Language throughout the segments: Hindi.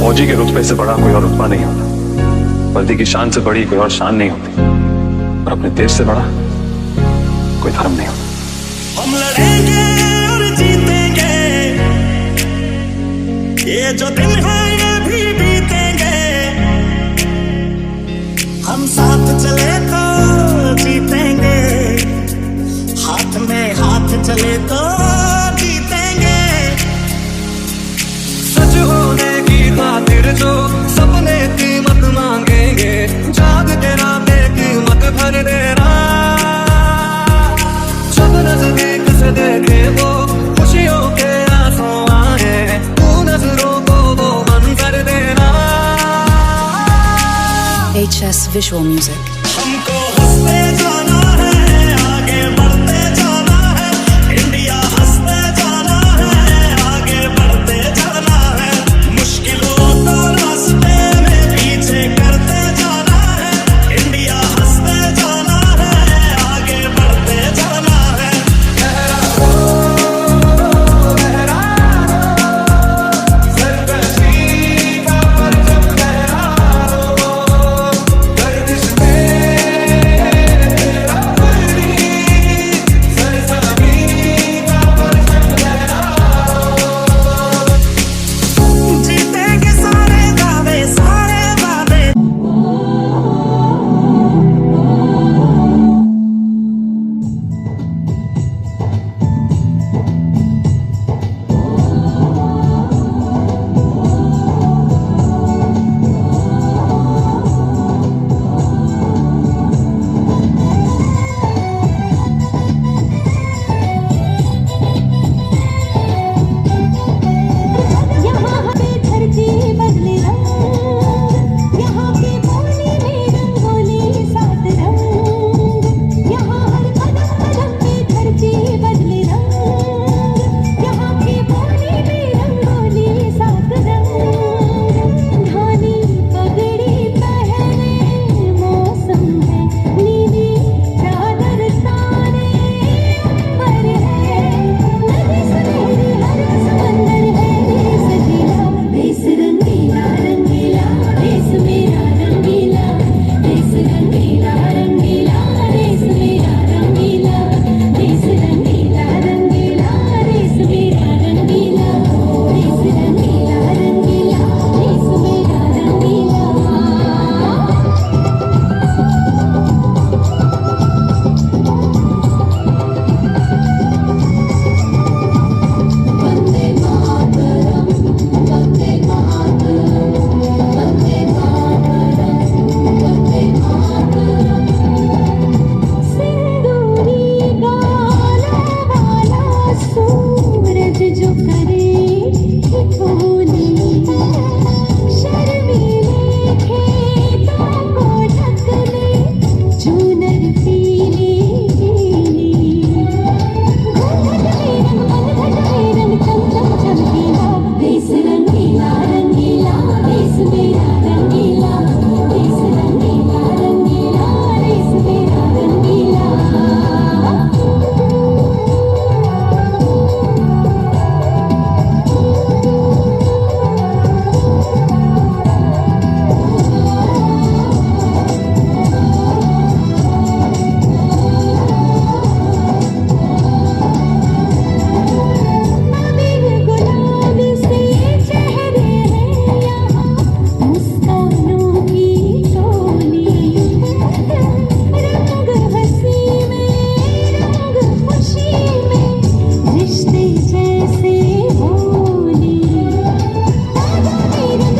फौजी के रुतबे से बड़ा कोई और रुतबा नहीं होता, वर्दी की शान से बड़ी कोई और शान नहीं होती, और अपने देश से बड़ा कोई धर्म नहीं होता। हम लड़ेंगे और जीतेंगे, ये जो दिन है ये भी बीतेंगे। हम साथ चले तो जीतेंगे, हाथ में हाथ चले तो जीतेंगे। सच होने की खातिर जो सपने कीमत मांगेंगे, जाग के राते कीमत भर देना। जब नजदीक से देखे वो खुशियों के आंसू आए, तू नजरों को वो मंजर देना। HS Visual Music. हमको हंसते जाना है, आगे बढ़ते जाना है, इंडिया हंसते जाना है, आगे बढ़ते जाना है। मुश्किलों को रास्ते में पीछे करते जाना है, इंडिया हंसते जाना है, आगे बढ़ते जाना है। सरकशी का परचम लहरा लो, गर्दिश जीतेंगे सारे दावे सारे वादे। यहाँ पे धरती बदले रंग, यहाँ की बोली में रंगोली सात रंग। यहाँ हर कदम कदम पे धरती बदले रंग, यहाँ की बोली में रंगोली सात रंग। धानी पगड़ी पहने मौसम है, नीली चादर ताने ऊपर है। नदी सुनहरी हर समंदर है सजीला, देश रंगीला रंगीला, देश मेरा रंगीला। देश रंगीला रंगीला, देश मेरा रंगीला। देश रंगीला रंगीला, देश मेरा रंगीला। देश रंगीला रंगीला, देश मेरा रंगीला। वंदे मातरम, वंदे मातरम, वंदे मातरम, वंदे मातरम। सिंदूरी गालों वाला सूरज जो करे ठिठोली, शर्मीले खेतों को ढक ले चूनर पीली पीली। घूंघट में रंग मनघट में रंग चम चम चमकीला, देश रंगीला रंगीला, देश मेरा रंगीला। देश रंगीला रंगीला, देश मेरा रंगीला। अबीर गुलाब से चेहरे हैं यहाँ, मुस्कानों की टोली। रंग हंसी में रंग खुशी में, रिश्ते जैसे होली। यादों में रंग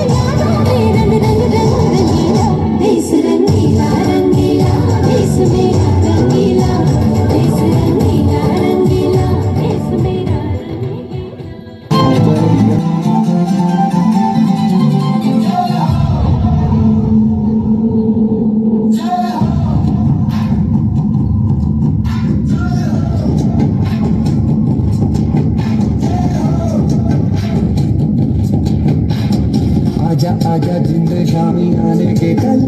रंग रंग रंगीला, देश रंगीला रंगीला, देश मेरा रंगीला। देश रंगीला रंगीला, देश मेरा रंगीला। आजा आजा जिंद शामी आने के कल,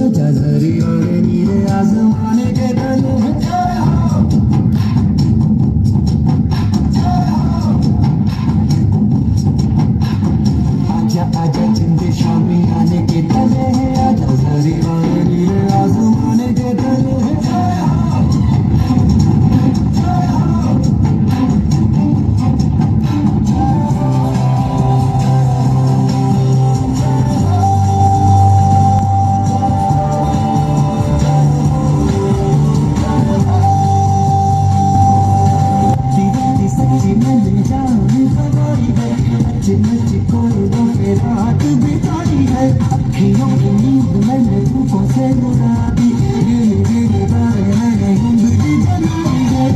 आजा जरी वाले नीले आजमाने के कल। आजा आजा जिंद नच नच कोयलों पे रात बिताई है अखियों की नींद मैंने तुमको से लुटा दी गिन गिन तारे मैंने जिंदगी बनाई है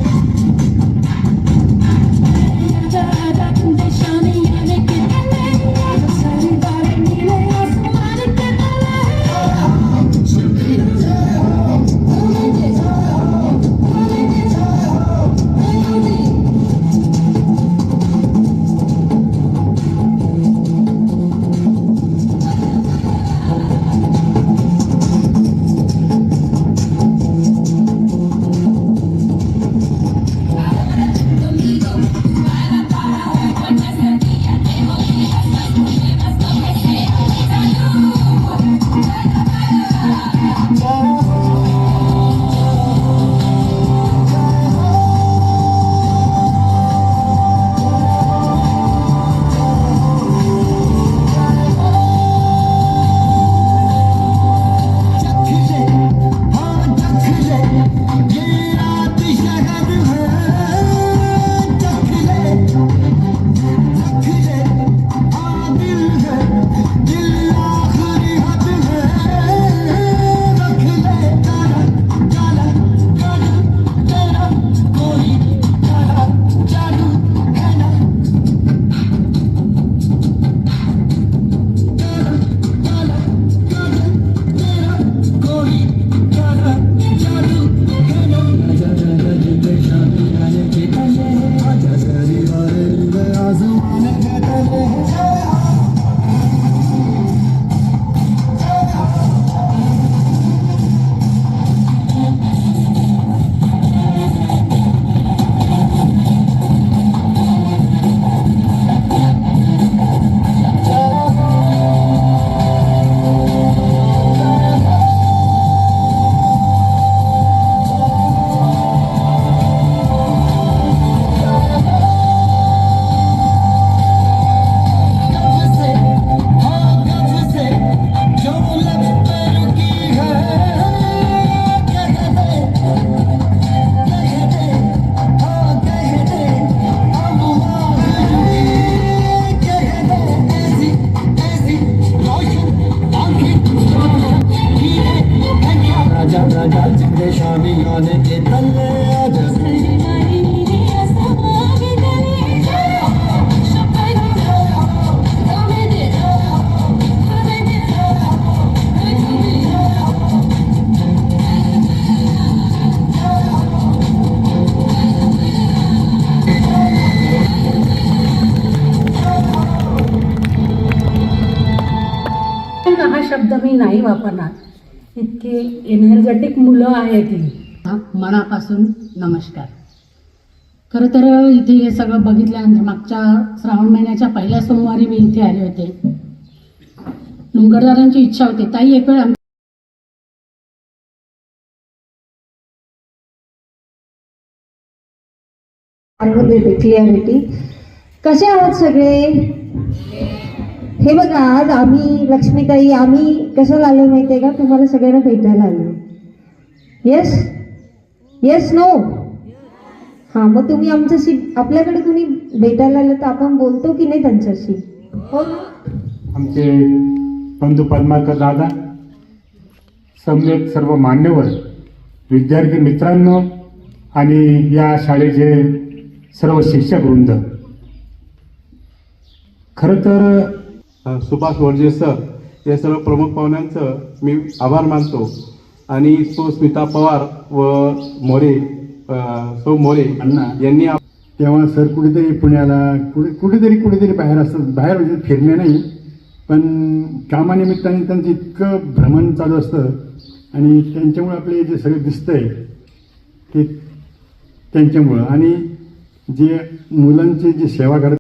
हा शब्द मी नाही वापरणार इतकी एनर्जेटिक मुलं आहेत ही मनापासून नमस्कार. खरं तर इथे हे सगळं बघितल्यानंतर मागच्या श्रावण महिन्याच्या पहिल्या सोमवारी मी इथे आले होते. डोंगरदारांची इच्छा होती ताई एक वेळ क्लिअरिटी. कसे आहोत सगळे? हे बघा आज आम्ही लक्ष्मीताई आम्ही कशाला आलो माहिती आहे का? तुम्हाला सगळ्यांना भेटायला आलो. Yes yes no. हां मग तुम्ही आमच्याशी आपल्याकडे कुणी भेटायला आलं तर आपण बोलतो की नाही त्यांच्याशी? हो. आमचे बंधू पद्माकर दादा समेत सर्व मान्यवर विद्यार्थी मित्रांनो आणि या शाळेचे सर्व शिक्षक वृंद, खरं तर सुभाष वर्जे सर या सर्व प्रमुख पाहुण्यांचं मी आभार मानतो आणि स्मिता पवार व मोरे सौ मोरे यांनी तेव्हा सर कुठेतरी पुण्याला कुठेतरी बाहेर असतात. बाहेर म्हणजे फिरणे नाही पण कामानिमित्ताने त्यांचं इतकं भ्रमण चालू असतं आणि त्यांच्यामुळे आपले जे सगळं दिसतंय ते त्यांच्यामुळं आणि जे मुलांची जी सेवा करत